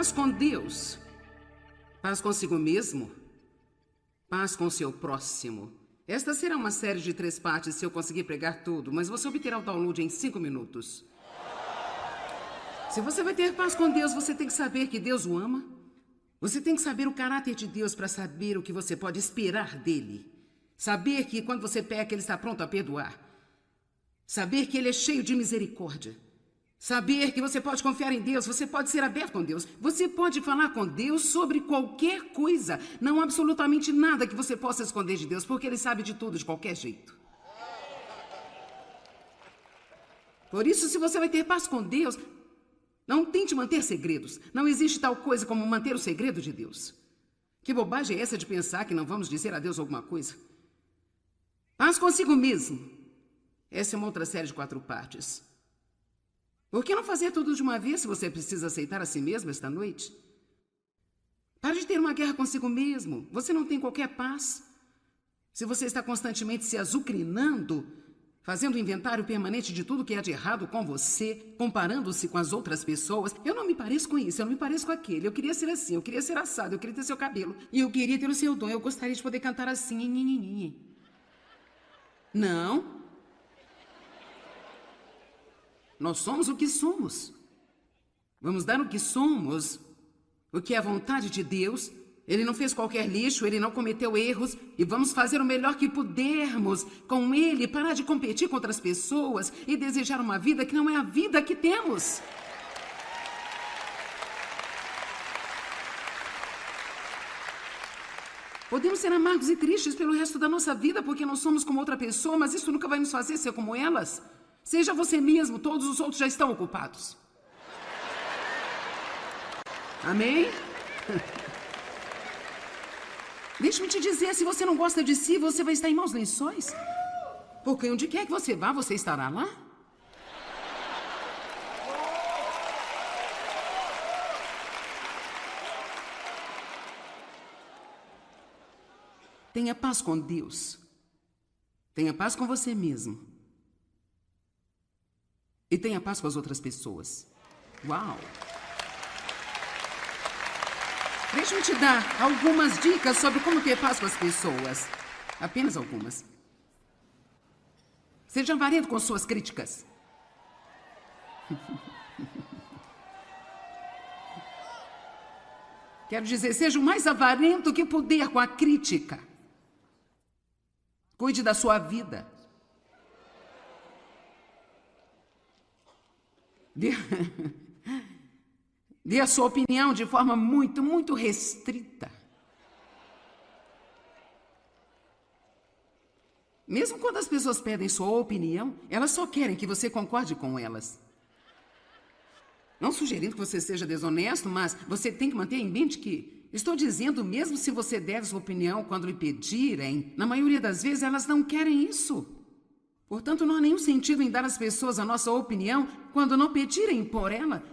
paz com Deus, paz consigo mesmo, paz com o seu próximo. Esta será uma série de 3 partes se eu conseguir pregar tudo, mas você obterá o download em 5 minutos. Se você vai ter paz com Deus, você tem que saber que Deus o ama. Você tem que saber o caráter de Deus para saber o que você pode esperar dele. Saber que quando você peca, ele está pronto a perdoar. Saber que ele é cheio de misericórdia. Saber que você pode confiar em Deus, você pode ser aberto com Deus. Você pode falar com Deus sobre qualquer coisa. Não há absolutamente nada que você possa esconder de Deus, porque ele sabe de tudo, de qualquer jeito. Por isso, se você vai ter paz com Deus, não tente manter segredos. Não existe tal coisa como manter o segredo de Deus. Que bobagem é essa de pensar que não vamos dizer a Deus alguma coisa? Paz consigo mesmo. Essa é uma outra série de 4 partes. Por que não fazer tudo de uma vez se você precisa aceitar a si mesmo esta noite? Pare de ter uma guerra consigo mesmo. Você não tem qualquer paz. Se você está constantemente se azucrinando, fazendo um inventário permanente de tudo que há de errado com você, comparando-se com as outras pessoas. Eu não me pareço com isso, eu não me pareço com aquele. Eu queria ser assim, eu queria ser assado, eu queria ter seu cabelo. E eu queria ter o seu dom, eu gostaria de poder cantar assim. Não. Nós somos o que somos. Vamos dar o que somos, o que é a vontade de Deus. Ele não fez qualquer lixo, ele não cometeu erros. E vamos fazer o melhor que pudermos com ele, parar de competir com outras pessoas e desejar uma vida que não é a vida que temos. Podemos ser amargos e tristes pelo resto da nossa vida porque não somos como outra pessoa, mas isso nunca vai nos fazer ser como elas. Seja você mesmo, todos os outros já estão ocupados. Amém? Deixe-me te dizer, se você não gosta de si, você vai estar em maus lençóis. Porque onde quer que você vá, você estará lá. Tenha paz com Deus. Tenha paz com você mesmo. E tenha paz com as outras pessoas. Uau! Deixa-me te dar algumas dicas sobre como ter paz com as pessoas. Apenas algumas. Seja avarento com suas críticas. Quero dizer, seja o mais avarento que puder com a crítica. Cuide da sua vida. Dê a sua opinião de forma muito restrita. Mesmo quando as pessoas pedem sua opinião, elas só querem que você concorde com elas. Não sugerindo que você seja desonesto, mas você tem que manter em mente que estou dizendo, mesmo se você der sua opinião quando lhe pedirem, na maioria das vezes elas não querem isso. Portanto, não há nenhum sentido em dar às pessoas a nossa opinião quando não pedirem por ela,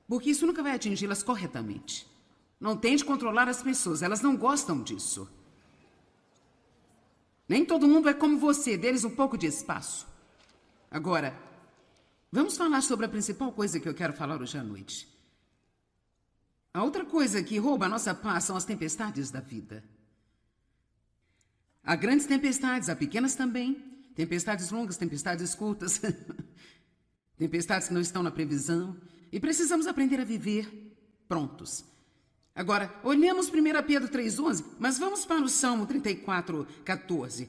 porque isso nunca vai atingi-las corretamente. Não tente controlar as pessoas, elas não gostam disso. Nem todo mundo é como você, deles um pouco de espaço. Agora, vamos falar sobre a principal coisa que eu quero falar hoje à noite. A outra coisa que rouba a nossa paz são as tempestades da vida. Há grandes tempestades, há pequenas também. Tempestades longas, tempestades curtas. Tempestades que não estão na previsão. E precisamos aprender a viver prontos. Agora, olhamos 1 Pedro 3,11, mas vamos para o Salmo 34,14.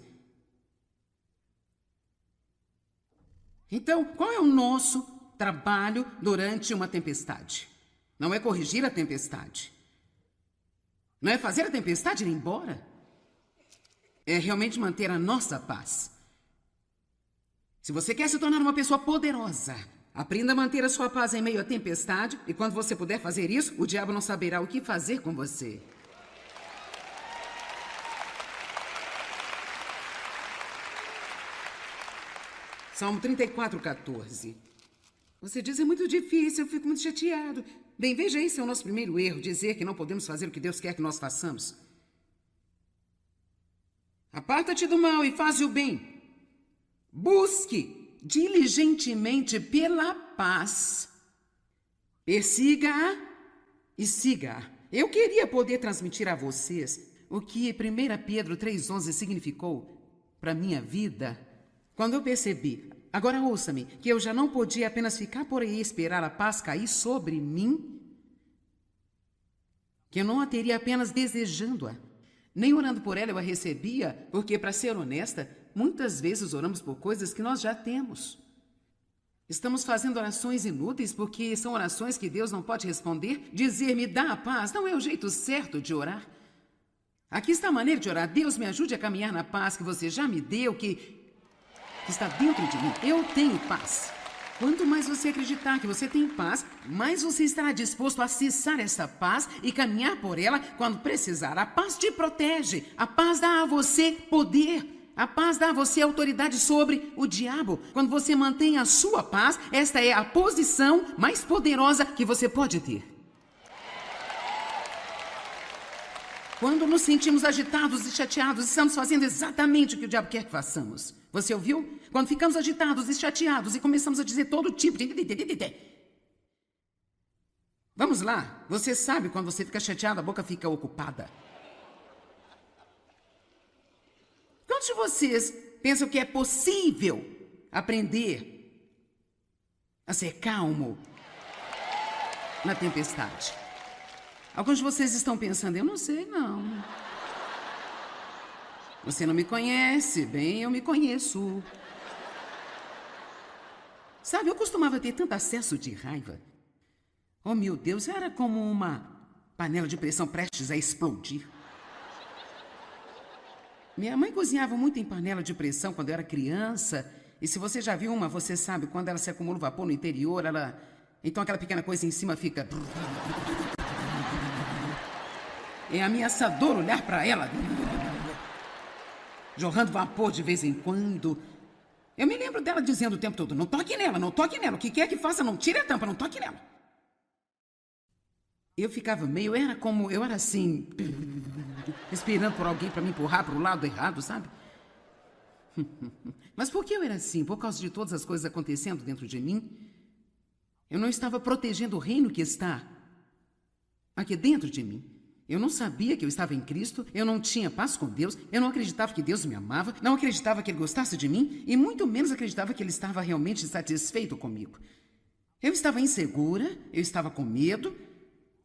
Então, qual é o nosso trabalho durante uma tempestade? Não é corrigir a tempestade. Não é fazer a tempestade ir embora. É realmente manter a nossa paz. Se você quer se tornar uma pessoa poderosa, aprenda a manter a sua paz em meio à tempestade, e quando você puder fazer isso, o diabo não saberá o que fazer com você. Salmo 34,14. Você diz, é muito difícil, eu fico muito chateado. Bem, veja, esse é o nosso primeiro erro, dizer que não podemos fazer o que Deus quer que nós façamos. Aparta-te do mal e faze o bem. Busque diligentemente pela paz. Persiga-a e siga. Eu queria poder transmitir a vocês o que 1 Pedro 3,11 significou para minha vida. Quando eu percebi, agora ouça-me, que eu já não podia apenas ficar por aí e esperar a paz cair sobre mim, que eu não a teria apenas desejando-a, nem orando por ela eu a recebia, porque, para ser honesta, muitas vezes oramos por coisas que nós já temos. Estamos fazendo orações inúteis porque são orações que Deus não pode responder. Dizer me dá a paz não é o jeito certo de orar. Aqui está a maneira de orar. Deus me ajude a caminhar na paz que você já me deu, que está dentro de mim. Eu tenho paz. Quanto mais você acreditar que você tem paz, mais você estará disposto a acessar essa paz e caminhar por ela quando precisar. A paz te protege. A paz dá a você poder. A paz dá a você autoridade sobre o diabo. Quando você mantém a sua paz, esta é a posição mais poderosa que você pode ter. Quando nos sentimos agitados e chateados, estamos fazendo exatamente o que o diabo quer que façamos. Você ouviu? Quando ficamos agitados e chateados e começamos a dizer todo tipo de... Vamos lá. Você sabe quando você fica chateado, a boca fica ocupada. Quantos de vocês pensam que é possível aprender a ser calmo na tempestade? Alguns de vocês estão pensando, eu não sei não. Você não me conhece, bem, eu me conheço. Sabe, eu costumava ter tanto acesso de raiva. Oh, meu Deus, era como uma panela de pressão prestes a explodir. Minha mãe cozinhava muito em panela de pressão quando eu era criança. E se você já viu uma, você sabe, quando ela se acumula o vapor no interior, então aquela pequena coisa em cima fica... É ameaçador olhar para ela, jorrando vapor de vez em quando. Eu me lembro dela dizendo o tempo todo, não toque nela, não toque nela. O que quer que faça, não tire a tampa, não toque nela. Eu ficava eu era assim, esperando por alguém para me empurrar para o lado errado, sabe? Mas por que eu era assim? Por causa de todas as coisas acontecendo dentro de mim? Eu não estava protegendo o reino que está aqui dentro de mim. Eu não sabia que eu estava em Cristo, eu não tinha paz com Deus, eu não acreditava que Deus me amava, não acreditava que Ele gostasse de mim e muito menos acreditava que Ele estava realmente satisfeito comigo. Eu estava insegura, eu estava com medo,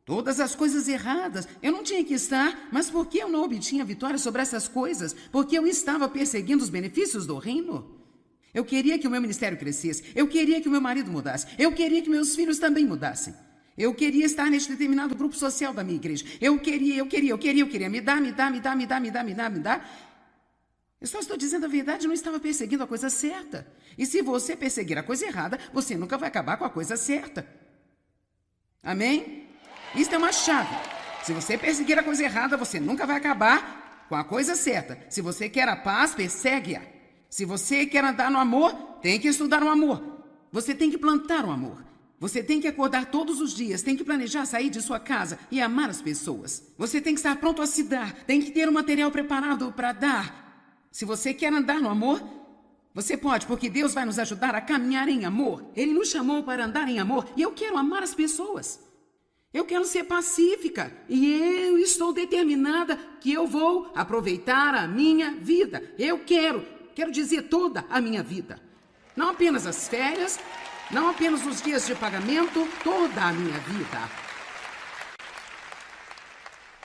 todas as coisas erradas. Eu não tinha que estar, mas por que eu não obtinha vitória sobre essas coisas? Porque eu estava perseguindo os benefícios do reino. Eu queria que o meu ministério crescesse, eu queria que o meu marido mudasse, eu queria que meus filhos também mudassem. Eu queria estar neste determinado grupo social da minha igreja. Eu queria. Me dá. Eu só estou dizendo a verdade, eu não estava perseguindo a coisa certa. E se você perseguir a coisa errada, você nunca vai acabar com a coisa certa. Amém? Isso é uma chave. Se você perseguir a coisa errada, você nunca vai acabar com a coisa certa. Se você quer a paz, persegue-a. Se você quer andar no amor, tem que estudar o amor. Você tem que plantar o amor. Você tem que acordar todos os dias, tem que planejar sair de sua casa e amar as pessoas. Você tem que estar pronto a se dar, tem que ter um material preparado para dar. Se você quer andar no amor, você pode, porque Deus vai nos ajudar a caminhar em amor. Ele nos chamou para andar em amor e eu quero amar as pessoas. Eu quero ser pacífica e eu estou determinada que eu vou aproveitar a minha vida. Eu quero dizer toda a minha vida. Não apenas as férias, não apenas os dias de pagamento, toda a minha vida.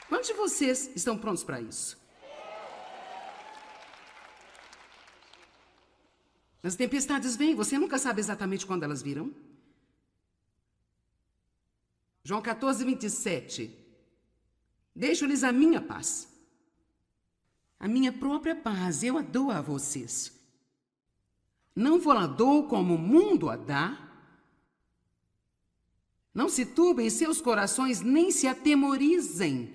Quantos de vocês estão prontos para isso? As tempestades vêm, você nunca sabe exatamente quando elas virão. João 14, 27. Deixo-lhes a minha paz. A minha própria paz, eu a dou a vocês. Não vou a dou como o mundo a dá. Não se turbem seus corações, nem se atemorizem.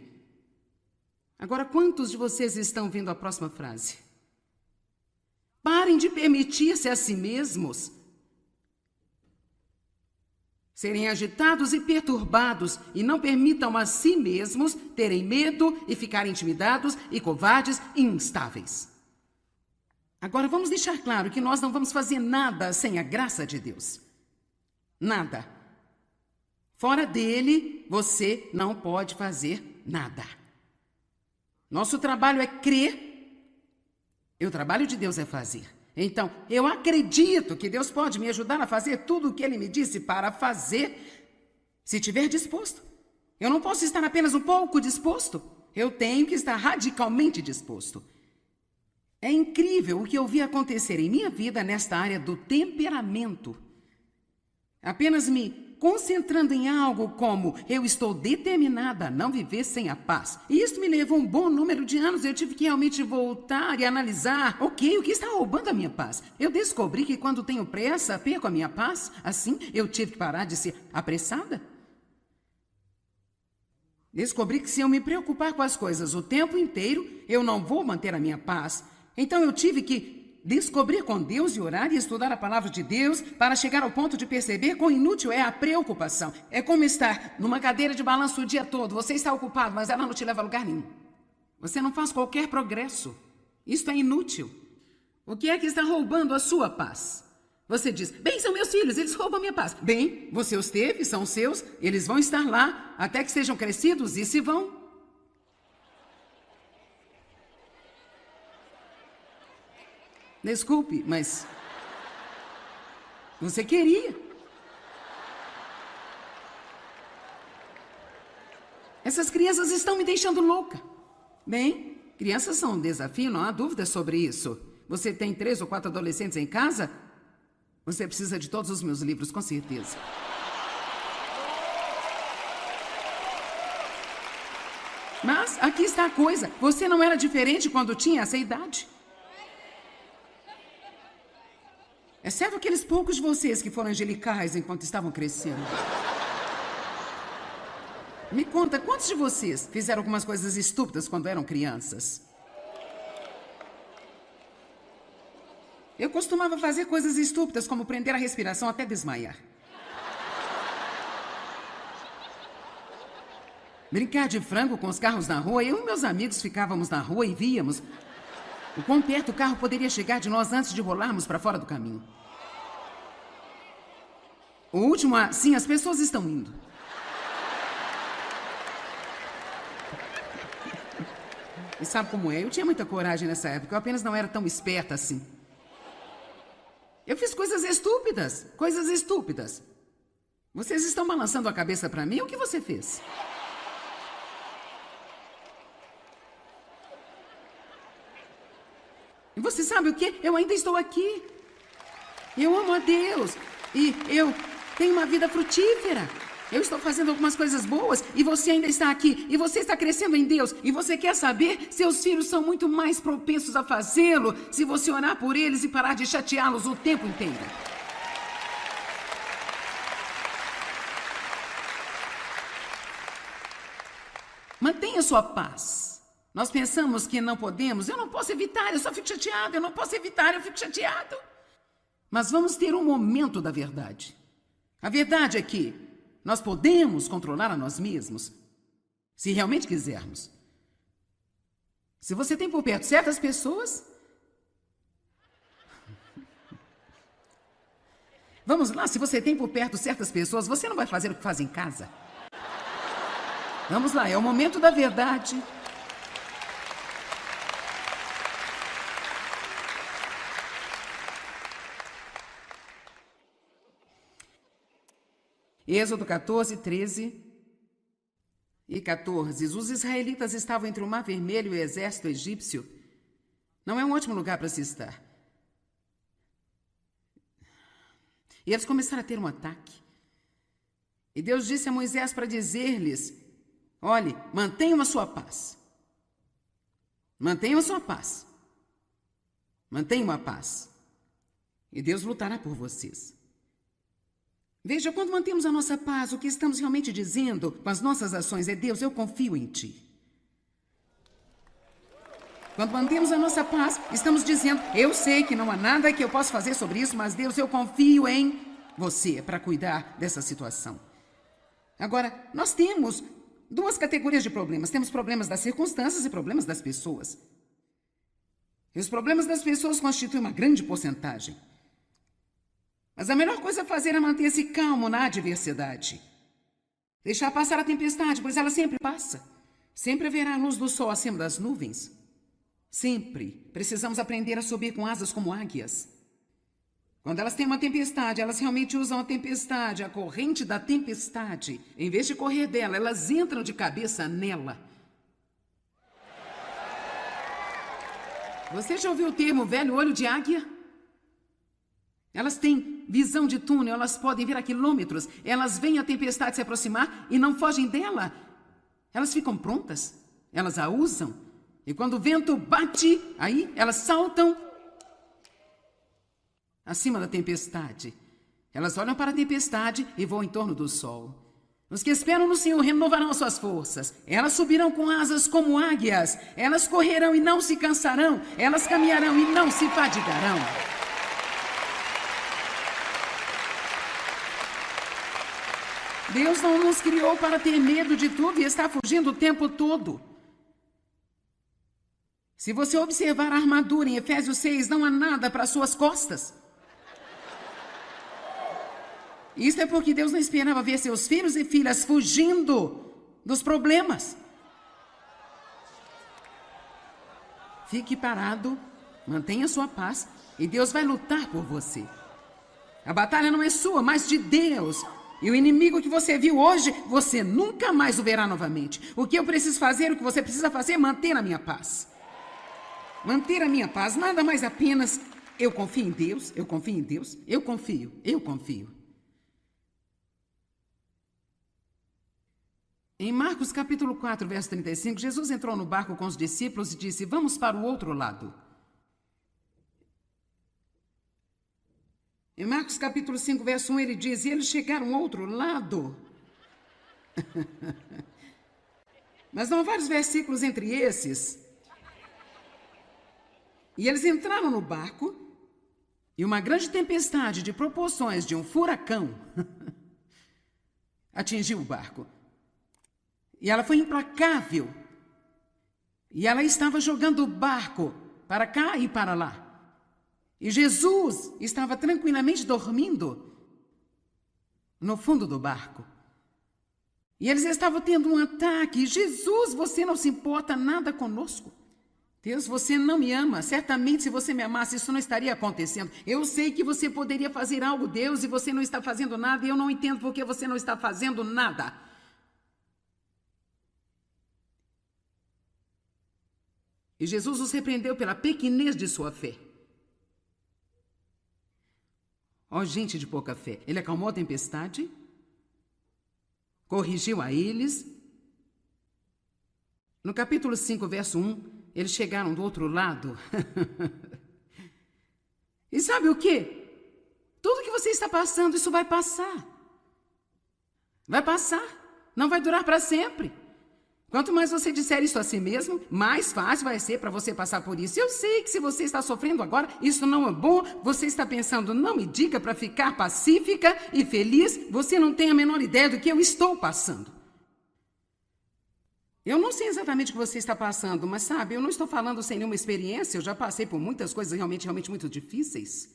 Agora, quantos de vocês estão vendo a próxima frase? Parem de permitir-se a si mesmos serem agitados e perturbados e não permitam a si mesmos terem medo e ficarem intimidados e covardes e instáveis. Agora, vamos deixar claro que nós não vamos fazer nada sem a graça de Deus. Nada. Fora dele, você não pode fazer nada. Nosso trabalho é crer e o trabalho de Deus é fazer. Então, eu acredito que Deus pode me ajudar a fazer tudo o que Ele me disse para fazer, se estiver disposto. Eu não posso estar apenas um pouco disposto. Eu tenho que estar radicalmente disposto. É incrível o que eu vi acontecer em minha vida nesta área do temperamento. Apenas me concentrando em algo como eu estou determinada a não viver sem a paz. E isso me levou um bom número de anos. Eu tive que realmente voltar e analisar. Ok, o que está roubando a minha paz? Eu descobri que quando tenho pressa, perco a minha paz. Assim, eu tive que parar de ser apressada. Descobri que se eu me preocupar com as coisas o tempo inteiro, eu não vou manter a minha paz. Então eu tive que descobrir com Deus e orar e estudar a palavra de Deus para chegar ao ponto de perceber quão inútil é a preocupação. É como estar numa cadeira de balanço o dia todo. Você está ocupado, mas ela não te leva a lugar nenhum. Você não faz qualquer progresso. Isto é inútil. O que é que está roubando a sua paz? Você diz, bem, são meus filhos, eles roubam a minha paz. Bem, você os teve, são seus, eles vão estar lá até que sejam crescidos e se vão. Desculpe, mas você queria. Essas crianças estão me deixando louca. Bem, crianças são um desafio, não há dúvida sobre isso. Você tem 3 ou 4 adolescentes em casa? Você precisa de todos os meus livros, com certeza. Mas aqui está a coisa. Você não era diferente quando tinha essa idade. Exceto aqueles poucos de vocês que foram angelicais enquanto estavam crescendo. Me conta, quantos de vocês fizeram algumas coisas estúpidas quando eram crianças? Eu costumava fazer coisas estúpidas, como prender a respiração até desmaiar. Brincar de frango com os carros na rua. Eu e meus amigos ficávamos na rua e víamos o quão perto o carro poderia chegar de nós antes de rolarmos para fora do caminho. O último, sim, as pessoas estão indo. E sabe como é? Eu tinha muita coragem nessa época, eu apenas não era tão esperta assim. Eu fiz coisas estúpidas, coisas estúpidas. Vocês estão balançando a cabeça para mim? O que você fez? E você sabe o quê? Eu ainda estou aqui. Eu amo a Deus. E eu tenho uma vida frutífera. Eu estou fazendo algumas coisas boas e você ainda está aqui. E você está crescendo em Deus. E você quer saber? Seus filhos são muito mais propensos a fazê-lo se você orar por eles e parar de chateá-los o tempo inteiro. Mantenha sua paz. Nós pensamos que não podemos. Eu não posso evitar, eu só fico chateado. Eu não posso evitar, eu fico chateado. Mas vamos ter um momento da verdade. A verdade é que nós podemos controlar a nós mesmos, se realmente quisermos. Se você tem por perto certas pessoas... Vamos lá, se você tem por perto certas pessoas, você não vai fazer o que faz em casa. Vamos lá, é o momento da verdade. Êxodo 14, 13 e 14. Os israelitas estavam entre o Mar Vermelho e o exército egípcio. Não é um ótimo lugar para se estar. E eles começaram a ter um ataque. E Deus disse a Moisés para dizer-lhes, olhe, mantenham a sua paz. Mantenham a sua paz. Mantenham a paz. E Deus lutará por vocês. Veja, quando mantemos a nossa paz, o que estamos realmente dizendo com as nossas ações é, Deus, eu confio em Ti. Quando mantemos a nossa paz, estamos dizendo, eu sei que não há nada que eu possa fazer sobre isso, mas Deus, eu confio em Você para cuidar dessa situação. Agora, nós temos 2 categorias de problemas. Temos problemas das circunstâncias e problemas das pessoas. E os problemas das pessoas constituem uma grande porcentagem. Mas a melhor coisa a fazer é manter-se calmo na adversidade. Deixar passar a tempestade, pois ela sempre passa. Sempre haverá a luz do sol acima das nuvens. Sempre precisamos aprender a subir com asas como águias. Quando elas têm uma tempestade, elas realmente usam a tempestade, a corrente da tempestade. Em vez de correr dela, elas entram de cabeça nela. Você já ouviu o termo velho olho de águia? Elas têm visão de túnel, elas podem ver a quilômetros. Elas veem a tempestade se aproximar e não fogem dela. Elas ficam prontas, elas a usam. E quando o vento bate, aí elas saltam acima da tempestade. Elas olham para a tempestade e voam em torno do sol. Os que esperam no Senhor renovarão suas forças. Elas subirão com asas como águias. Elas correrão e não se cansarão. Elas caminharão e não se fadigarão. Deus não nos criou para ter medo de tudo e estar fugindo o tempo todo. Se você observar a armadura em Efésios 6, não há nada para suas costas. Isso é porque Deus não esperava ver seus filhos e filhas fugindo dos problemas. Fique parado, mantenha sua paz e Deus vai lutar por você. A batalha não é sua, mas de Deus. E o inimigo que você viu hoje, você nunca mais o verá novamente. O que eu preciso fazer, o que você precisa fazer é manter a minha paz. Manter a minha paz, nada mais apenas eu confio em Deus, eu confio em Deus, eu confio. Em Marcos capítulo 4, verso 35, Jesus entrou no barco com os discípulos e disse: vamos para o outro lado. Em Marcos capítulo 5, verso 1, ele diz: e eles chegaram ao outro lado. Mas não há vários versículos entre esses. E eles entraram no barco e uma grande tempestade de proporções de um furacão atingiu o barco. E ela foi implacável. E ela estava jogando o barco para cá e para lá. E Jesus estava tranquilamente dormindo no fundo do barco. E eles estavam tendo um ataque. Jesus, você não se importa nada conosco. Deus, você não me ama. Certamente, se você me amasse, isso não estaria acontecendo. Eu sei que você poderia fazer algo, Deus, e você não está fazendo nada. E eu não entendo por que você não está fazendo nada. E Jesus os repreendeu pela pequenez de sua fé. Ó, gente de pouca fé. Ele acalmou a tempestade, corrigiu a eles. No capítulo 5, verso 1, eles chegaram do outro lado. E sabe o quê? Tudo que você está passando, isso vai passar. Vai passar. Não vai durar para sempre. Quanto mais você disser isso a si mesmo, mais fácil vai ser para você passar por isso. Eu sei que se você está sofrendo agora, isso não é bom. Você está pensando, não me diga para ficar pacífica e feliz. Você não tem a menor ideia do que eu estou passando. Eu não sei exatamente o que você está passando, mas sabe, eu não estou falando sem nenhuma experiência. Eu já passei por muitas coisas realmente muito difíceis.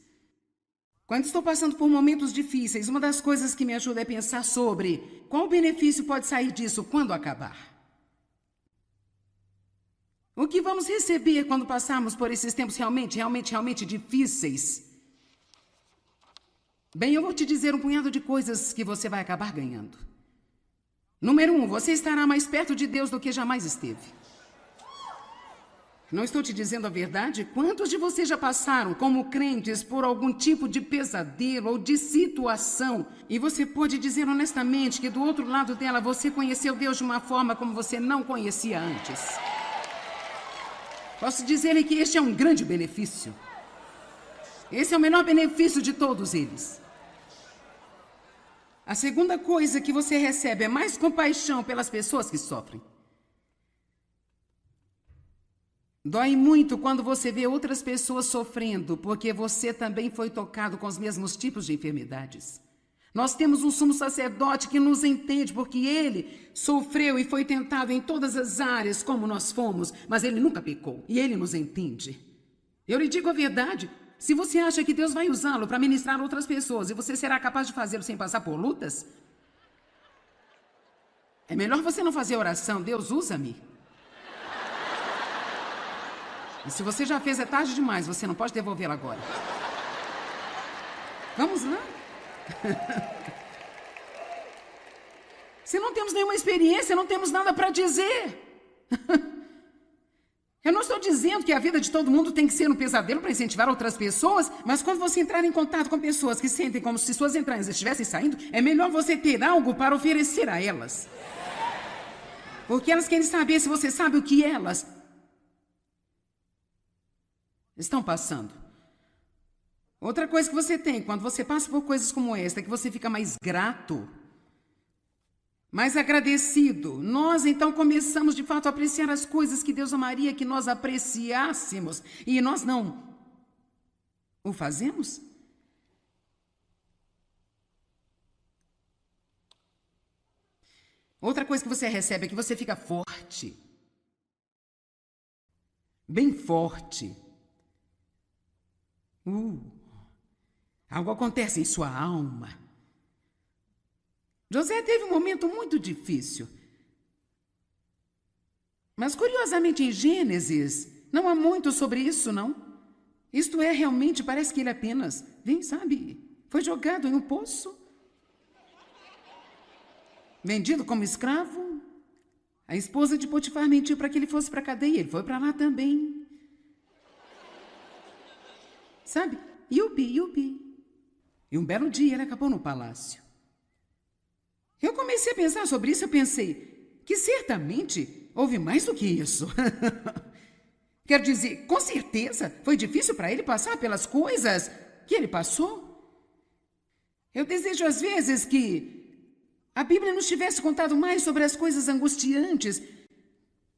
Quando estou passando por momentos difíceis, uma das coisas que me ajuda é pensar sobre qual benefício pode sair disso quando acabar. O que vamos receber quando passarmos por esses tempos realmente difíceis? Bem, eu vou te dizer um punhado de coisas que você vai acabar ganhando. Número 1, você estará mais perto de Deus do que jamais esteve. Não estou te dizendo a verdade? Quantos de vocês já passaram, como crentes, por algum tipo de pesadelo ou de situação? E você pode dizer honestamente que do outro lado dela você conheceu Deus de uma forma como você não conhecia antes. Posso dizer-lhe que este é um grande benefício. Esse é o menor benefício de todos eles. A segunda coisa que você recebe é mais compaixão pelas pessoas que sofrem. Dói muito quando você vê outras pessoas sofrendo, porque você também foi tocado com os mesmos tipos de enfermidades. Nós temos um sumo sacerdote que nos entende, porque ele sofreu e foi tentado em todas as áreas como nós fomos, mas ele nunca pecou, e ele nos entende. Eu lhe digo a verdade, se você acha que Deus vai usá-lo para ministrar outras pessoas, e você será capaz de fazê-lo sem passar por lutas? É melhor você não fazer oração. Deus, usa-me. E se você já fez, é tarde demais. Você não pode devolvê-la agora. Vamos lá? Se não temos nenhuma experiência, não temos nada para dizer. Eu não estou dizendo que a vida de todo mundo tem que ser um pesadelo para incentivar outras pessoas, mas quando você entrar em contato com pessoas que sentem como se suas entranhas estivessem saindo, é melhor você ter algo para oferecer a elas. Porque elas querem saber se você sabe o que elas estão passando. Outra coisa que você tem, quando você passa por coisas como esta, é que você fica mais grato, mais agradecido. Nós, então, começamos, de fato, a apreciar as coisas que Deus amaria que nós apreciássemos. E nós não o fazemos? Outra coisa que você recebe é que você fica forte. Bem forte. Algo acontece em sua alma. José teve um momento muito difícil. Mas, curiosamente, em Gênesis, não há muito sobre isso, não. Isto é, realmente, parece que ele apenas, foi jogado em um poço. Vendido como escravo. A esposa de Potifar mentiu para que ele fosse para a cadeia. Ele foi para lá também. Yupi. E um belo dia ele acabou no palácio. Eu comecei a pensar sobre isso, eu pensei que certamente houve mais do que isso. Quero dizer, com certeza foi difícil para ele passar pelas coisas que ele passou. Eu desejo às vezes que a Bíblia nos tivesse contado mais sobre as coisas angustiantes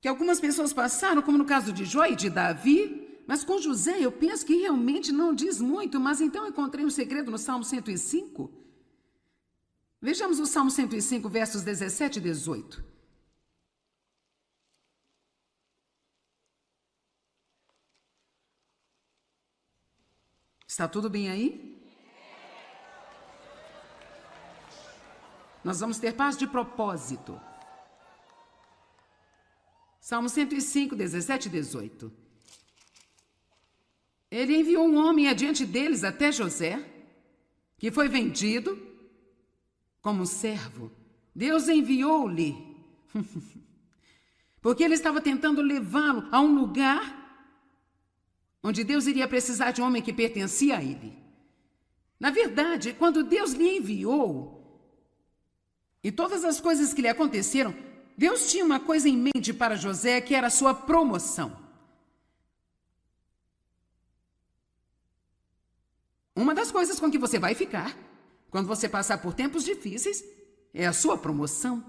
que algumas pessoas passaram, como no caso de Jó e de Davi. Mas com José eu penso que realmente não diz muito, mas então encontrei um segredo no Salmo 105. Vejamos o Salmo 105, versos 17 e 18. Está tudo bem aí? Nós vamos ter paz de propósito. Salmo 105, 17 e 18. Ele enviou um homem adiante deles até José, que foi vendido como servo. Deus enviou-lhe, porque ele estava tentando levá-lo a um lugar onde Deus iria precisar de um homem que pertencia a ele. Na verdade, quando Deus lhe enviou, e todas as coisas que lhe aconteceram, Deus tinha uma coisa em mente para José, que era a sua promoção. Uma das coisas com que você vai ficar, quando você passar por tempos difíceis, é a sua promoção.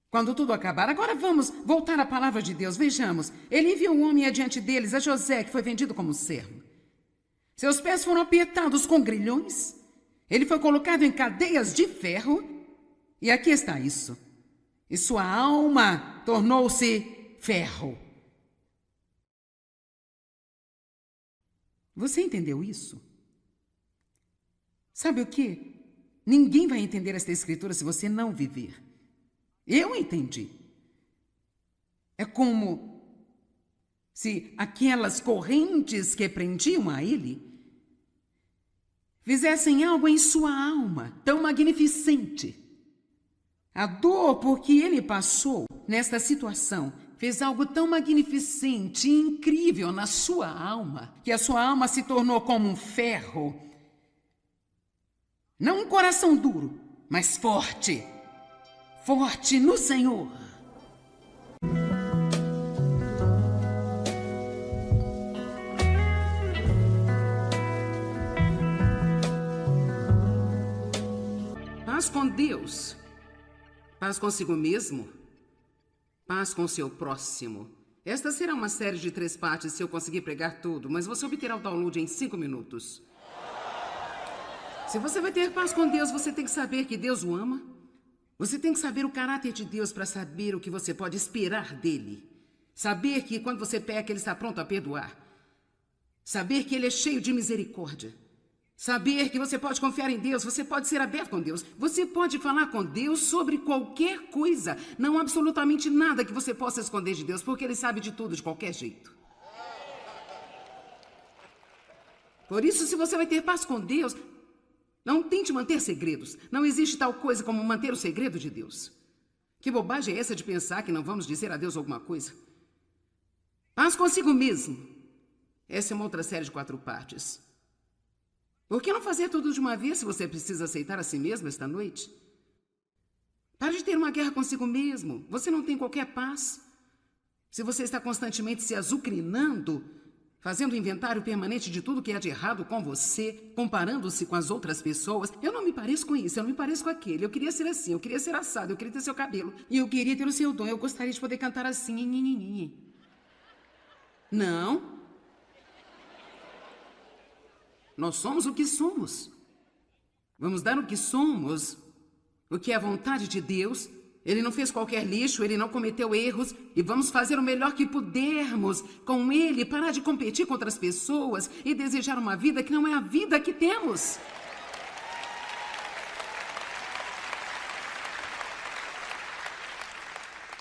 Quando tudo acabar, agora vamos voltar à palavra de Deus. Vejamos, ele enviou um homem adiante deles, a José, que foi vendido como servo. Seus pés foram apertados com grilhões, ele foi colocado em cadeias de ferro, e aqui está isso. E sua alma tornou-se ferro. Você entendeu isso? Sabe o quê? Ninguém vai entender esta escritura se você não viver. Eu entendi. É como se aquelas correntes que prendiam a ele fizessem algo em sua alma tão magnificente. A dor por que ele passou nesta situação fez algo tão magnificente e incrível na sua alma, que a sua alma se tornou como um ferro. Não um coração duro, mas forte. Forte no Senhor. Paz com Deus. Paz consigo mesmo. Paz com o seu próximo. Esta será uma série de 3 partes se eu conseguir pregar tudo, mas você obterá o download em 5 minutos. Se você vai ter paz com Deus, você tem que saber que Deus o ama. Você tem que saber o caráter de Deus para saber o que você pode esperar dele. Saber que quando você peca, ele está pronto a perdoar. Saber que ele é cheio de misericórdia. Saber que você pode confiar em Deus, você pode ser aberto com Deus, você pode falar com Deus sobre qualquer coisa. Não há absolutamente nada que você possa esconder de Deus, porque Ele sabe de tudo, de qualquer jeito. Por isso, se você vai ter paz com Deus, não tente manter segredos. Não existe tal coisa como manter o segredo de Deus. Que bobagem é essa de pensar que não vamos dizer a Deus alguma coisa? Paz consigo mesmo. Essa é uma outra série de 4 partes. Por que não fazer tudo de uma vez se você precisa aceitar a si mesmo esta noite? Pare de ter uma guerra consigo mesmo. Você não tem qualquer paz. Se você está constantemente se azucrinando, fazendo inventário permanente de tudo que há de errado com você, comparando-se com as outras pessoas. Eu não me pareço com isso, eu não me pareço com aquele. Eu queria ser assim, eu queria ser assado, eu queria ter seu cabelo. E eu queria ter o seu dom, eu gostaria de poder cantar assim. Não. Nós somos o que somos. Vamos dar o que somos, o que é a vontade de Deus. Ele não fez qualquer lixo, ele não cometeu erros, e vamos fazer o melhor que pudermos com ele, parar de competir com outras pessoas e desejar uma vida que não é a vida que temos.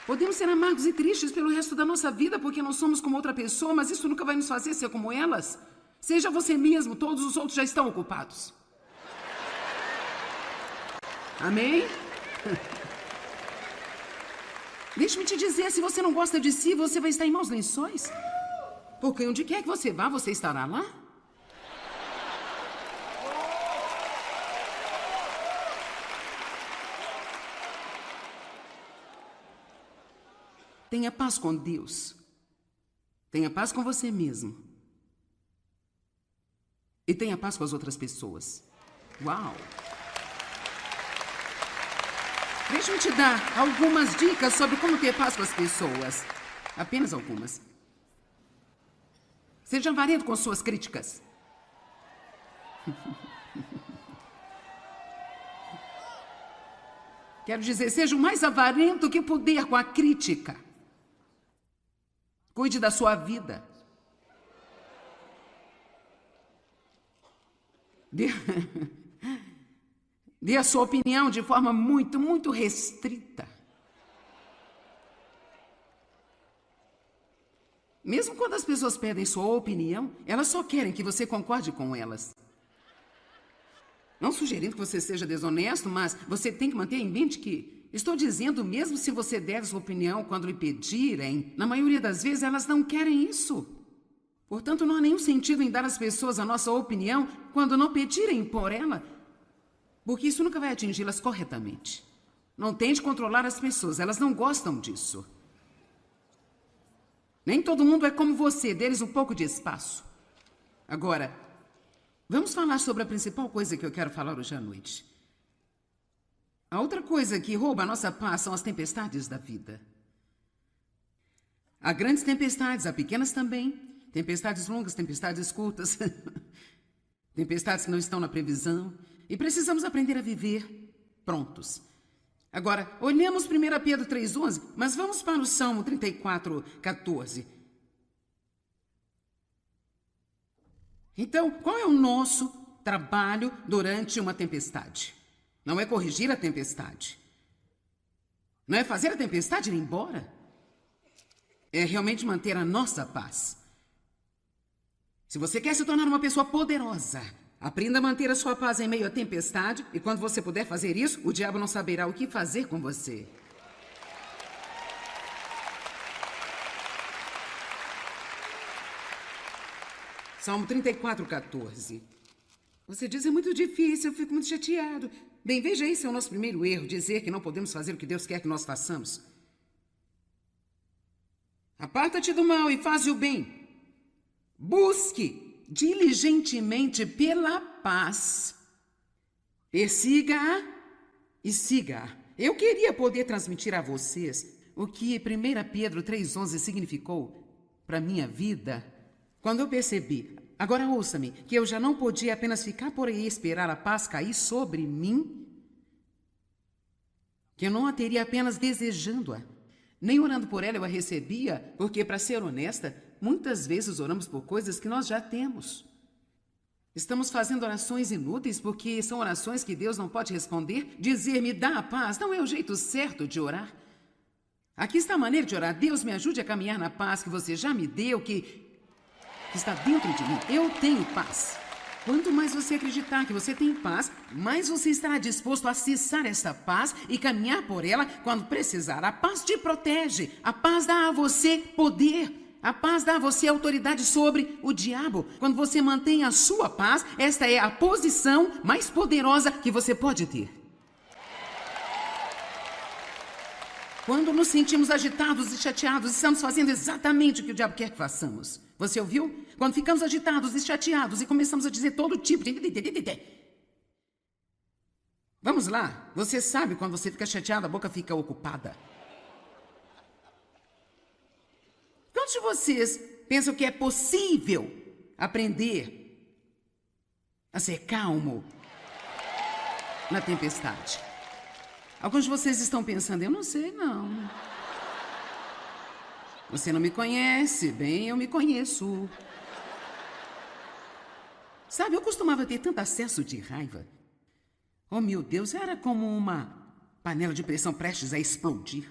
Podemos ser amargos e tristes pelo resto da nossa vida porque não somos como outra pessoa, mas isso nunca vai nos fazer ser como elas. Seja você mesmo, todos os outros já estão ocupados. Amém? Deixe-me te dizer, se você não gosta de si, você vai estar em maus lençóis. Porque onde quer que você vá, você estará lá. Tenha paz com Deus. Tenha paz com você mesmo. E tenha paz com as outras pessoas. Uau! Deixa eu te dar algumas dicas sobre como ter paz com as pessoas. Apenas algumas. Seja avarento com suas críticas. Quero dizer, seja o mais avarento que puder com a crítica. Cuide da sua vida. Dê a sua opinião de forma muito restrita. Mesmo quando as pessoas pedem sua opinião, elas só querem que você concorde com elas. Não sugerindo que você seja desonesto, mas você tem que manter em mente que estou dizendo, mesmo se você der sua opinião quando lhe pedirem, na maioria das vezes elas não querem isso. Portanto, não há nenhum sentido em dar às pessoas a nossa opinião quando não pedirem por ela, porque isso nunca vai atingi-las corretamente. Não tente controlar as pessoas, elas não gostam disso. Nem todo mundo é como você, dê-lhes um pouco de espaço. Agora, vamos falar sobre a principal coisa que eu quero falar hoje à noite. A outra coisa que rouba a nossa paz são as tempestades da vida. Há grandes tempestades, há pequenas também. Tempestades longas, tempestades curtas. Tempestades que não estão na previsão. E precisamos aprender a viver prontos. Agora, olhamos 1 Pedro 3,11, mas vamos para o Salmo 34,14. Então, qual é o nosso trabalho durante uma tempestade? Não é corrigir a tempestade. Não é fazer a tempestade ir embora. É realmente manter a nossa paz. Se você quer se tornar uma pessoa poderosa, aprenda a manter a sua paz em meio à tempestade, e quando você puder fazer isso, o diabo não saberá o que fazer com você. Salmo 34,14. Você diz, é muito difícil, eu fico muito chateado. Bem, veja, esse é o nosso primeiro erro, dizer que não podemos fazer o que Deus quer que nós façamos. Aparta-te do mal e faze o bem. Busque diligentemente pela paz. Persiga-a e siga-a. Eu queria poder transmitir a vocês o que 1 Pedro 3,11 significou para a minha vida quando eu percebi, agora ouça-me, que eu já não podia apenas ficar por aí e esperar a paz cair sobre mim, que eu não a teria apenas desejando-a, nem orando por ela eu a recebia, porque, para ser honesta, muitas vezes oramos por coisas que nós já temos. Estamos fazendo orações inúteis porque são orações que Deus não pode responder. Dizer me dá a paz não é o jeito certo de orar. Aqui está a maneira de orar. Deus me ajude a caminhar na paz que você já me deu, que está dentro de mim. Eu tenho paz. Quanto mais você acreditar que você tem paz, mais você estará disposto a acessar essa paz e caminhar por ela quando precisar. A paz te protege. A paz dá a você poder. A paz dá a você autoridade sobre o diabo. Quando você mantém a sua paz, esta é a posição mais poderosa que você pode ter. Quando nos sentimos agitados e chateados, estamos fazendo exatamente o que o diabo quer que façamos. Você ouviu? Quando ficamos agitados e chateados e começamos a dizer todo tipo de... Vamos lá. Você sabe quando você fica chateado, a boca fica ocupada. Quantos de vocês pensam que é possível aprender a ser calmo na tempestade? Alguns de vocês estão pensando, eu não sei não. Você não me conhece, bem, eu me conheço. Sabe, eu costumava ter tanto acesso de raiva. Oh, meu Deus, era como uma panela de pressão prestes a explodir.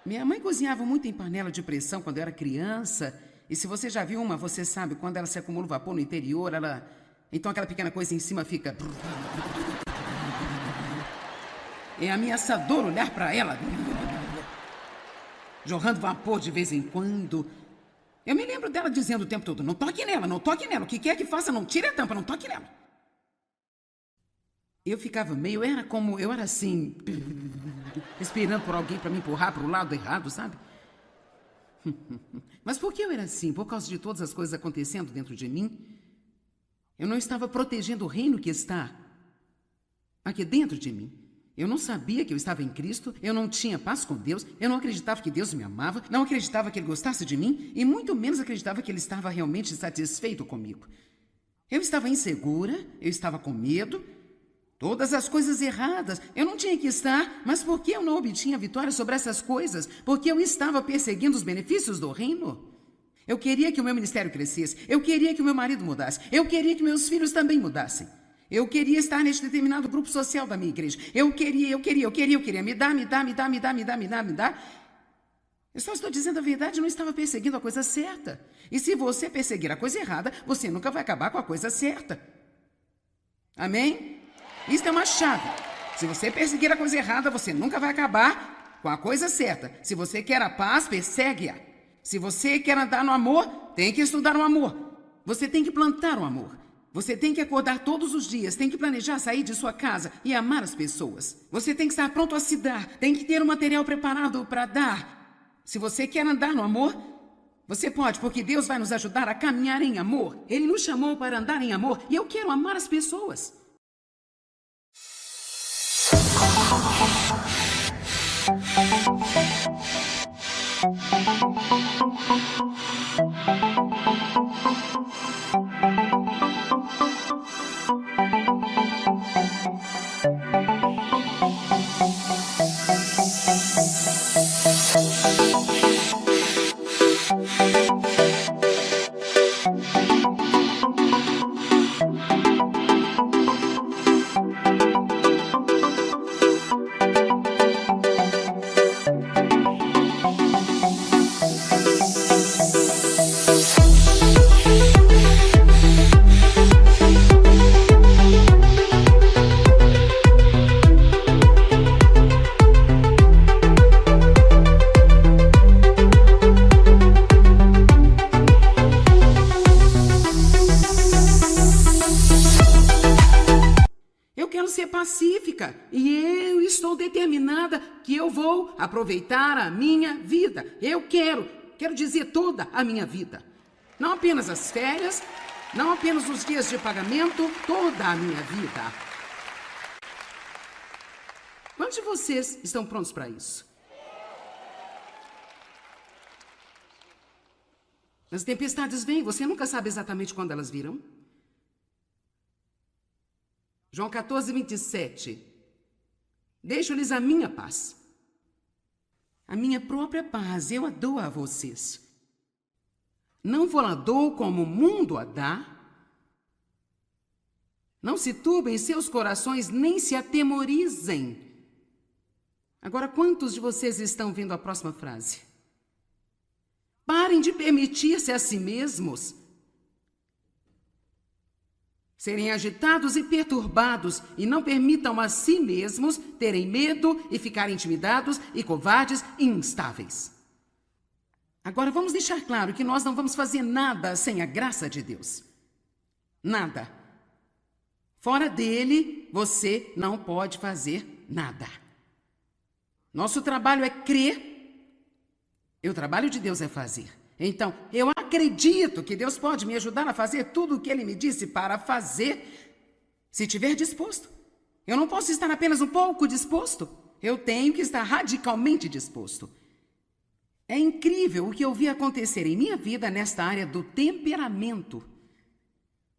Minha mãe cozinhava muito em panela de pressão quando eu era criança. E se você já viu uma, você sabe, quando ela se acumula o vapor no interior, ela... Então aquela pequena coisa em cima fica... É ameaçador olhar para ela. Jorrando vapor de vez em quando. Eu me lembro dela dizendo o tempo todo, não toque nela, não toque nela. O que quer que faça, não tire a tampa, não toque nela. Eu ficava meio, eu era assim, esperando por alguém para me empurrar para o lado errado, sabe? Mas por que eu era assim? Por causa de todas as coisas acontecendo dentro de mim? Eu não estava protegendo o reino que está aqui dentro de mim. Eu não sabia que eu estava em Cristo, eu não tinha paz com Deus, eu não acreditava que Deus me amava, não acreditava que Ele gostasse de mim e muito menos acreditava que Ele estava realmente satisfeito comigo. Eu estava insegura, eu estava com medo, todas as coisas erradas. Eu não tinha que estar, mas por que eu não obtinha vitória sobre essas coisas? Porque eu estava perseguindo os benefícios do reino. Eu queria que o meu ministério crescesse, eu queria que o meu marido mudasse, eu queria que meus filhos também mudassem. Eu queria estar neste determinado grupo social da minha igreja. Eu queria. Me dá. Eu só estou dizendo a verdade, eu não estava perseguindo a coisa certa. E se você perseguir a coisa errada, você nunca vai acabar com a coisa certa. Amém? Isso é uma chave. Se você perseguir a coisa errada, você nunca vai acabar com a coisa certa. Se você quer a paz, persegue-a. Se você quer andar no amor, tem que estudar o amor. Você tem que plantar o amor. Você tem que acordar todos os dias, tem que planejar sair de sua casa e amar as pessoas. Você tem que estar pronto a se dar, tem que ter o material preparado para dar. Se você quer andar no amor, você pode, porque Deus vai nos ajudar a caminhar em amor. Ele nos chamou para andar em amor e eu quero amar as pessoas. Pacífica, e eu estou determinada que eu vou aproveitar a minha vida. Eu quero dizer toda a minha vida. Não apenas as férias, não apenas os dias de pagamento, toda a minha vida. Quantos de vocês estão prontos para isso? As tempestades vêm, você nunca sabe exatamente quando elas virão. João 14, 27. Deixo-lhes a minha paz. A minha própria paz, eu a dou a vocês. Não vou-la dou como o mundo a dá. Não se turbem seus corações, nem se atemorizem. Agora, quantos de vocês estão vendo a próxima frase? Parem de permitir-se a si mesmos serem agitados e perturbados, e não permitam a si mesmos terem medo e ficarem intimidados e covardes e instáveis. Agora, vamos deixar claro que nós não vamos fazer nada sem a graça de Deus. Nada. Fora dele, você não pode fazer nada. Nosso trabalho é crer, e o trabalho de Deus é fazer. Então, eu acredito que Deus pode me ajudar a fazer tudo o que Ele me disse para fazer, se estiver disposto. Eu não posso estar apenas um pouco disposto. Eu tenho que estar radicalmente disposto. É incrível o que eu vi acontecer em minha vida nesta área do temperamento.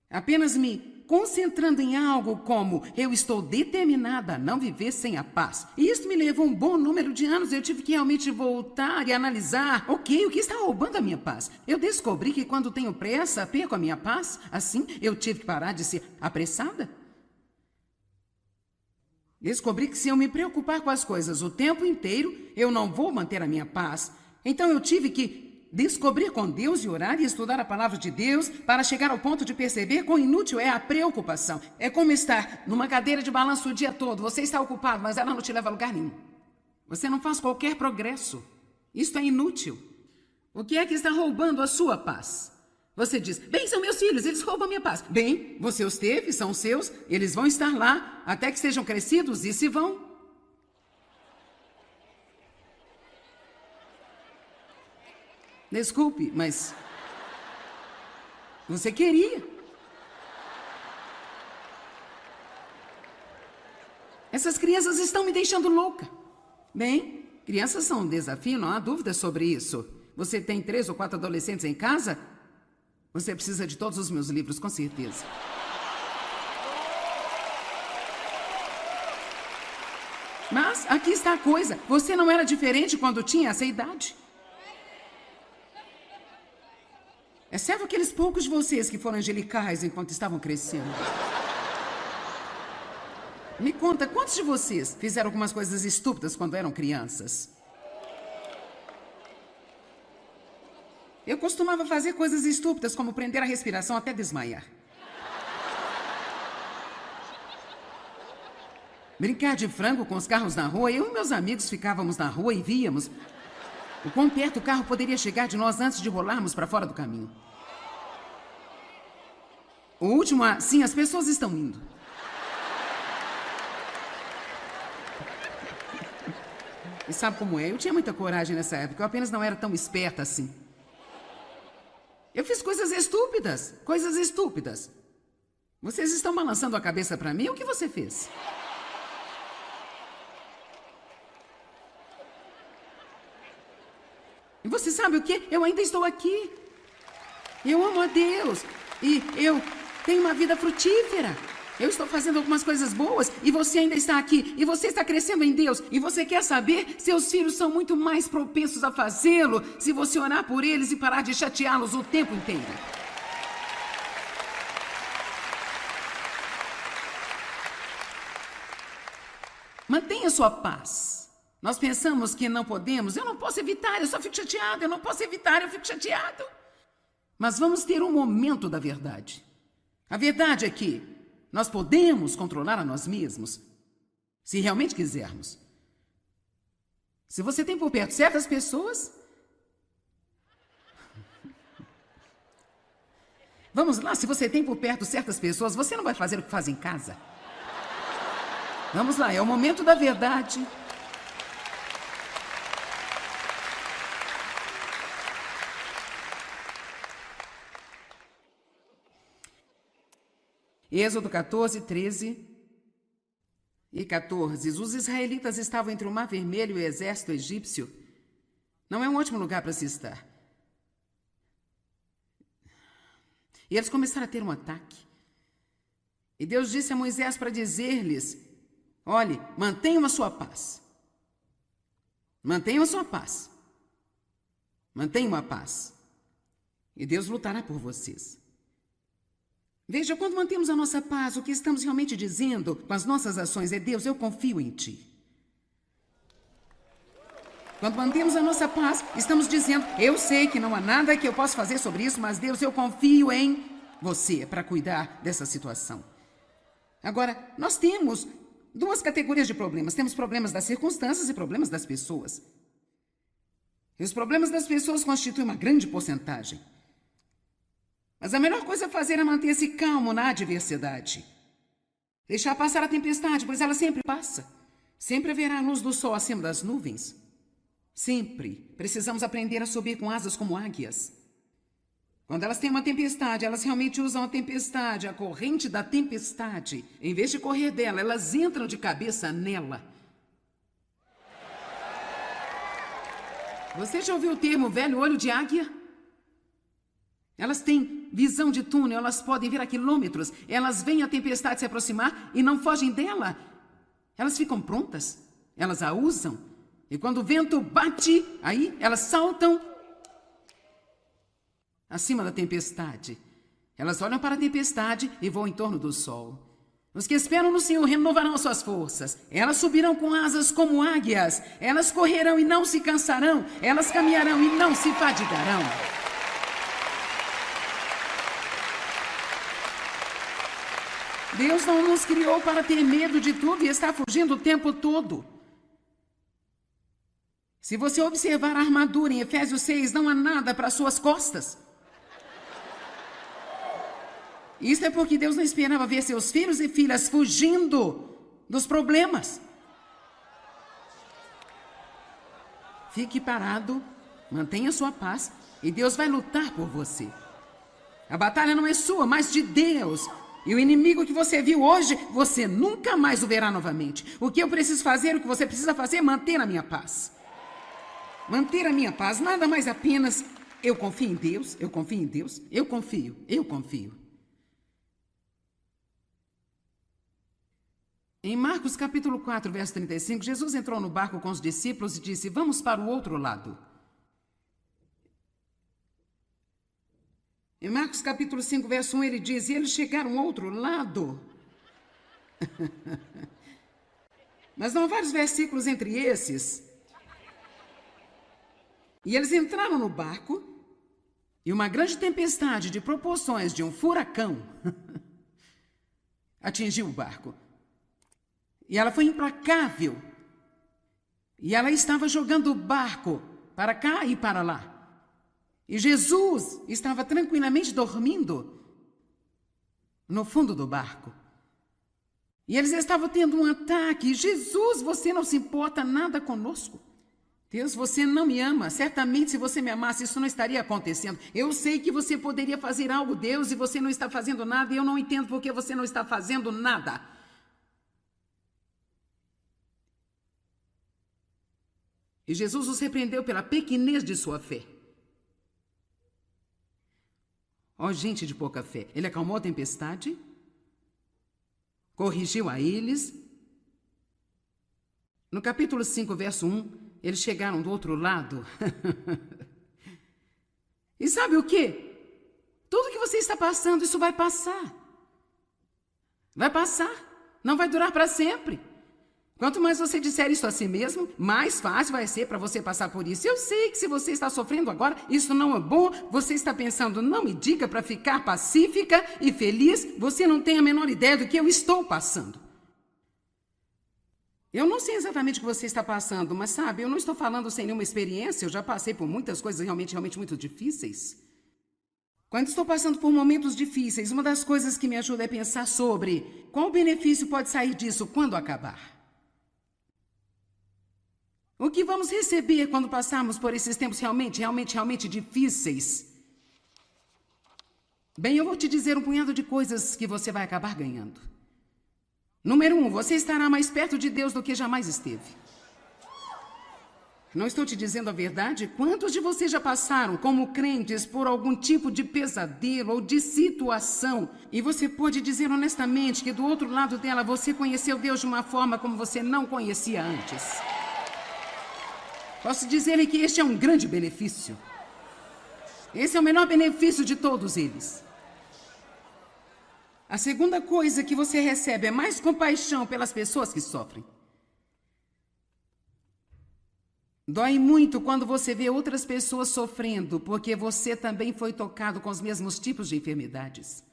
Apenas me concentrando em algo como eu estou determinada a não viver sem a paz. E isso me levou um bom número de anos. Eu tive que realmente voltar e analisar. Ok, o que está roubando a minha paz? Eu descobri que quando tenho pressa, perco a minha paz. Assim, eu tive que parar de ser apressada. Descobri que se eu me preocupar com as coisas o tempo inteiro, eu não vou manter a minha paz. Então eu tive que descobrir com Deus e orar e estudar a palavra de Deus para chegar ao ponto de perceber quão inútil é a preocupação. É como estar numa cadeira de balanço o dia todo. Você está ocupado, mas ela não te leva a lugar nenhum. Você não faz qualquer progresso. Isto é inútil. O que é que está roubando a sua paz? Você diz, bem, são meus filhos, eles roubam a minha paz. Bem, você os teve, são seus, eles vão estar lá até que sejam crescidos e se vão. Desculpe, mas você queria. Essas crianças estão me deixando louca. Bem, crianças são um desafio, não há dúvida sobre isso. Você tem 3 ou 4 adolescentes em casa? Você precisa de todos os meus livros, com certeza. Mas aqui está a coisa. Você não era diferente quando tinha essa idade. Exceto aqueles poucos de vocês que foram angelicais enquanto estavam crescendo. Me conta, quantos de vocês fizeram algumas coisas estúpidas quando eram crianças? Eu costumava fazer coisas estúpidas, como prender a respiração até desmaiar. Brincar de frango com os carros na rua. Eu e meus amigos ficávamos na rua e víamos o quão perto o carro poderia chegar de nós antes de rolarmos para fora do caminho. O último, sim, as pessoas estão indo. E sabe como é? Eu tinha muita coragem nessa época, eu apenas não era tão esperta assim. Eu fiz coisas estúpidas, coisas estúpidas. Vocês estão balançando a cabeça para mim? O que você fez? E você sabe o quê? Eu ainda estou aqui. Eu amo a Deus. E eu tenho uma vida frutífera. Eu estou fazendo algumas coisas boas e você ainda está aqui. E você está crescendo em Deus. E você quer saber? Seus filhos são muito mais propensos a fazê-lo se você orar por eles e parar de chateá-los o tempo inteiro. Mantenha sua paz. Nós pensamos que não podemos. Eu não posso evitar, eu só fico chateado. Eu não posso evitar, eu fico chateado. Mas vamos ter um momento da verdade. A verdade é que nós podemos controlar a nós mesmos, se realmente quisermos. Se você tem por perto certas pessoas... Vamos lá, se você tem por perto certas pessoas, você não vai fazer o que faz em casa. Vamos lá, é o momento da verdade. Êxodo 14, 13 e 14. Os israelitas estavam entre o Mar Vermelho e o exército egípcio. Não é um ótimo lugar para se estar. E eles começaram a ter um ataque. E Deus disse a Moisés para dizer-lhes, olhe, mantenham a sua paz. Mantenham a sua paz. Mantenham a paz. E Deus lutará por vocês. Veja, quando mantemos a nossa paz, o que estamos realmente dizendo com as nossas ações é: Deus, eu confio em Ti. Quando mantemos a nossa paz, estamos dizendo: eu sei que não há nada que eu possa fazer sobre isso, mas Deus, eu confio em Você para cuidar dessa situação. Agora, nós temos duas categorias de problemas. Temos problemas das circunstâncias e problemas das pessoas. E os problemas das pessoas constituem uma grande porcentagem. Mas a melhor coisa a fazer é manter-se calmo na adversidade. Deixar passar a tempestade, pois ela sempre passa. Sempre haverá a luz do sol acima das nuvens. Sempre precisamos aprender a subir com asas como águias. Quando elas têm uma tempestade, elas realmente usam a tempestade, a corrente da tempestade. Em vez de correr dela, elas entram de cabeça nela. Você já ouviu o termo velho olho de águia? Elas têm visão de túnel, elas podem ver a quilômetros. Elas veem a tempestade se aproximar e não fogem dela. Elas ficam prontas, elas a usam. E quando o vento bate, aí elas saltam acima da tempestade. Elas olham para a tempestade e voam em torno do sol. Os que esperam no Senhor renovarão suas forças. Elas subirão com asas como águias. Elas correrão e não se cansarão. Elas caminharão e não se fadigarão. Deus não nos criou para ter medo de tudo e estar fugindo o tempo todo. Se você observar a armadura em Efésios 6, não há nada para suas costas. Isso é porque Deus não esperava ver seus filhos e filhas fugindo dos problemas. Fique parado, mantenha sua paz e Deus vai lutar por você. A batalha não é sua, mas de Deus. E o inimigo que você viu hoje, você nunca mais o verá novamente. O que eu preciso fazer, o que você precisa fazer é manter a minha paz. Manter a minha paz, nada mais apenas: eu confio em Deus, eu confio em Deus, eu confio. Em Marcos capítulo 4, verso 35, Jesus entrou no barco com os discípulos e disse: vamos para o outro lado. Em Marcos capítulo 5, verso 1, ele diz: e eles chegaram ao outro lado. Mas não há vários versículos entre esses. E eles entraram no barco e uma grande tempestade de proporções de um furacão atingiu o barco. E ela foi implacável. E ela estava jogando o barco para cá e para lá. E Jesus estava tranquilamente dormindo no fundo do barco. E eles estavam tendo um ataque. Jesus, você não se importa nada conosco. Deus, você não me ama. Certamente, se você me amasse, isso não estaria acontecendo. Eu sei que você poderia fazer algo, Deus, e você não está fazendo nada. E eu não entendo por que você não está fazendo nada. E Jesus os repreendeu pela pequenez de sua fé. Ó, gente de pouca fé. Ele acalmou a tempestade, corrigiu a eles. No capítulo 5, verso 1, eles chegaram do outro lado. E sabe o quê? Tudo que você está passando, isso vai passar. Vai passar. Não vai durar para sempre. Quanto mais você disser isso a si mesmo, mais fácil vai ser para você passar por isso. Eu sei que se você está sofrendo agora, isso não é bom. Você está pensando: não me diga para ficar pacífica e feliz. Você não tem a menor ideia do que eu estou passando. Eu não sei exatamente o que você está passando, mas sabe, eu não estou falando sem nenhuma experiência. Eu já passei por muitas coisas realmente muito difíceis. Quando estou passando por momentos difíceis, uma das coisas que me ajuda é pensar sobre qual benefício pode sair disso quando acabar. O que vamos receber quando passarmos por esses tempos realmente difíceis? Bem, eu vou te dizer um punhado de coisas que você vai acabar ganhando. Número 1, você estará mais perto de Deus do que jamais esteve. Não estou te dizendo a verdade? Quantos de vocês já passaram, como crentes, por algum tipo de pesadelo ou de situação? E você pode dizer honestamente que do outro lado dela você conheceu Deus de uma forma como você não conhecia antes. Posso dizer-lhe que este é um grande benefício. Esse é o menor benefício de todos eles. A segunda coisa que você recebe é mais compaixão pelas pessoas que sofrem. Dói muito quando você vê outras pessoas sofrendo, porque você também foi tocado com os mesmos tipos de enfermidades.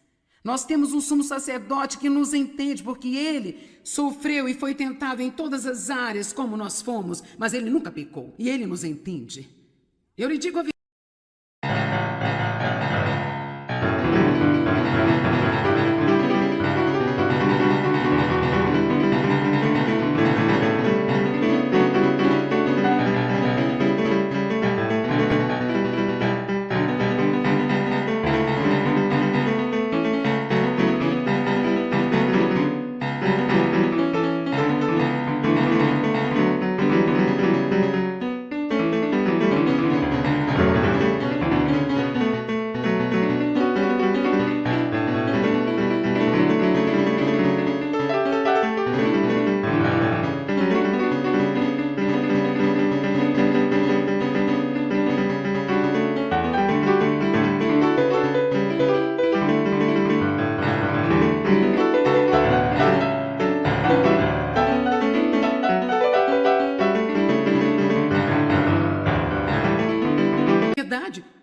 Nós temos um sumo sacerdote que nos entende, porque ele sofreu e foi tentado em todas as áreas como nós fomos, mas ele nunca pecou, e ele nos entende. Eu lhe digo a verdade.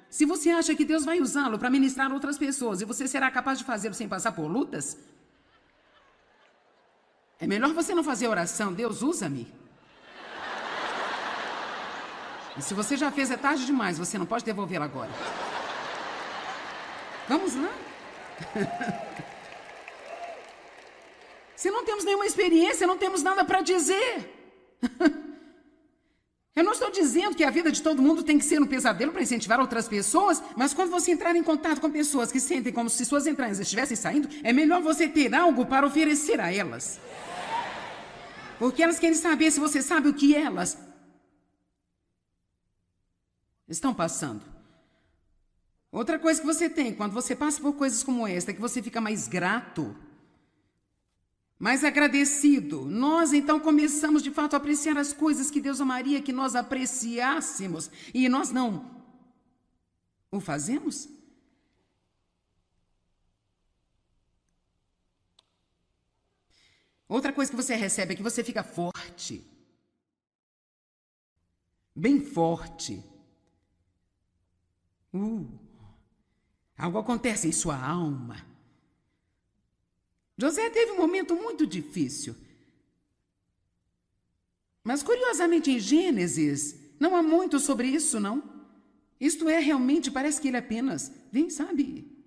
Se você acha que Deus vai usá-lo para ministrar outras pessoas e você será capaz de fazê-lo sem passar por lutas, é melhor você não fazer oração. Deus, usa-me. E se você já fez, é tarde demais. Você não pode devolvê-la agora. Vamos lá? Se não temos nenhuma experiência, não temos nada para dizer. Eu não estou dizendo que a vida de todo mundo tem que ser um pesadelo para incentivar outras pessoas, mas quando você entrar em contato com pessoas que sentem como se suas entranhas estivessem saindo, é melhor você ter algo para oferecer a elas. Porque elas querem saber se você sabe o que elas estão passando. Outra coisa que você tem, quando você passa por coisas como esta, é que você fica mais grato, mais agradecido. Nós, então, começamos, de fato, a apreciar as coisas que Deus amaria que nós apreciássemos. E nós não o fazemos? Outra coisa que você recebe é que você fica forte. Bem forte. Algo acontece em sua alma. José teve um momento muito difícil. Mas, curiosamente, em Gênesis, não há muito sobre isso, não. Isto é, realmente, parece que ele apenas,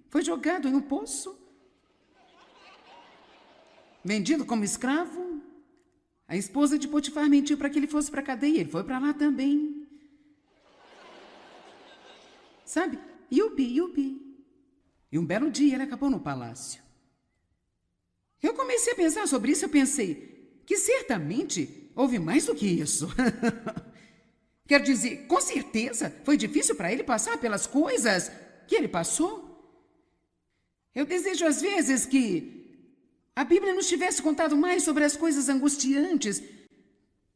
foi jogado em um poço. Vendido como escravo. A esposa de Potifar mentiu para que ele fosse para a cadeia. Ele foi para lá também. Yupi. E um belo dia ele acabou no palácio. Eu comecei a pensar sobre isso, eu pensei que certamente houve mais do que isso. Quer dizer, com certeza foi difícil para ele passar pelas coisas que ele passou. Eu desejo às vezes que a Bíblia nos tivesse contado mais sobre as coisas angustiantes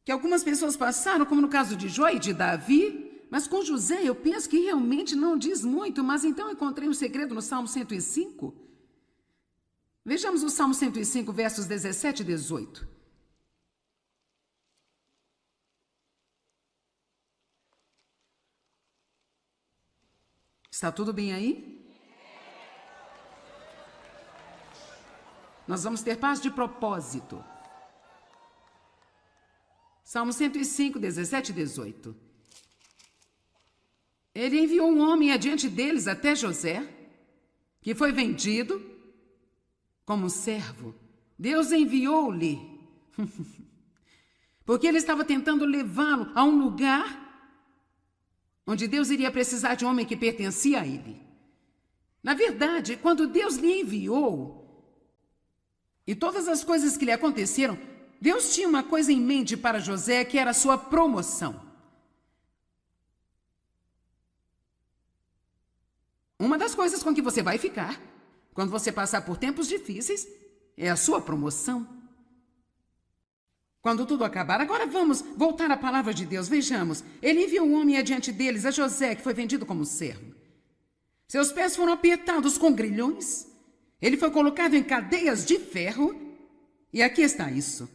que algumas pessoas passaram, como no caso de Jó e de Davi, mas com José eu penso que realmente não diz muito, mas então encontrei um segredo no Salmo 105. Vejamos o Salmo 105, versos 17 e 18. Está tudo bem aí? Nós vamos ter paz de propósito. Salmo 105, 17 e 18. Ele enviou um homem adiante deles até José, que foi vendido como servo. Deus enviou-lhe, porque ele estava tentando levá-lo a um lugar onde Deus iria precisar de um homem que pertencia a ele. Na verdade, quando Deus lhe enviou, e todas as coisas que lhe aconteceram, Deus tinha uma coisa em mente para José, que era a sua promoção. Uma das coisas com que você vai ficar quando você passar por tempos difíceis é a sua promoção. Quando tudo acabar, agora vamos voltar à palavra de Deus. Vejamos, ele enviou um homem adiante deles, a José, que foi vendido como servo. Seus pés foram apertados com grilhões. Ele foi colocado em cadeias de ferro. E aqui está isso.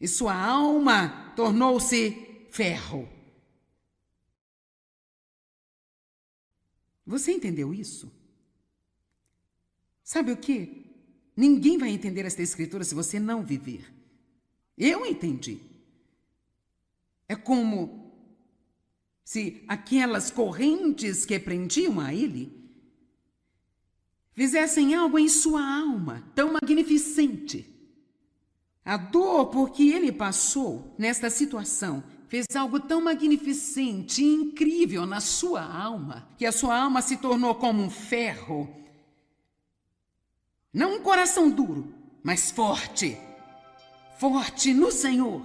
E sua alma tornou-se ferro. Você entendeu isso? Sabe o quê? Ninguém vai entender esta escritura se você não viver. Eu entendi. É como se aquelas correntes que prendiam a ele fizessem algo em sua alma tão magnificente. A dor por que ele passou nesta situação fez algo tão magnificente e incrível na sua alma, que a sua alma se tornou como um ferro. Não um coração duro, mas forte. Forte no Senhor.